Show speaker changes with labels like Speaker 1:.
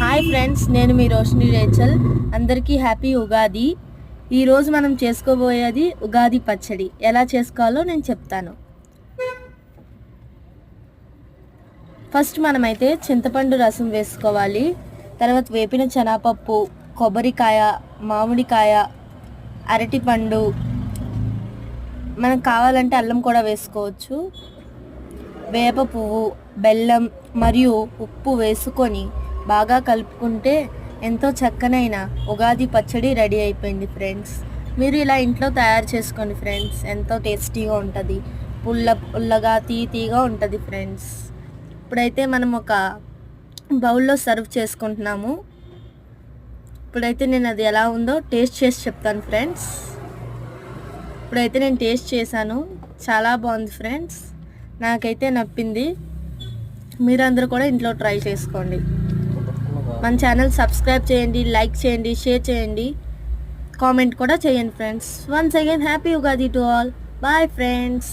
Speaker 1: Hi friends, నేను మీ Roshini Rachel. అందరికీ happy Ugadi. ఈరోజు మనం చేసుకోబోయేది ఉగాది పచ్చడి. ఎలా చేసుకోవాలో నేను చెప్తాను. ఫస్ట్ మనమైతే చింతపండు రసం వేసుకోవాలి. తర్వాత వేపిన శనగపప్పు, కొబ్బరికాయ, మామిడికాయ, అరటిపండు, మనకు కావాలంటే అల్లం కూడా వేసుకోవచ్చు, వేప పువ్వు, బెల్లం మరియు ఉప్పు వేసుకొని బాగా కలుపుకుంటే ఎంతో చక్కనైన ఉగాది పచ్చడి రెడీ అయిపోయింది ఫ్రెండ్స్. మీరు ఇలా ఇంట్లో తయారు చేసుకోండి ఫ్రెండ్స్. ఎంతో టేస్టీగా ఉంటుంది, పుల్లగా తీగా ఉంటుంది ఫ్రెండ్స్. ఇప్పుడైతే మనం ఒక బౌల్లో సర్వ్ చేసుకుంటున్నాము. ఇప్పుడైతే నేను అది ఎలా ఉందో టేస్ట్ చేసి చెప్తాను ఫ్రెండ్స్. ఇప్పుడైతే నేను టేస్ట్ చేశాను, చాలా బాగుంది ఫ్రెండ్స్. నాకైతే నప్పింది. మీరందరూ కూడా ఇంట్లో ట్రై చేసుకోండి. మన ఛానల్ సబ్స్క్రైబ్ చేయండి, లైక్ చేయండి, షేర్ చేయండి, కామెంట్ కూడా చేయండి friends. Once again happy Ugadi to all. Bye friends.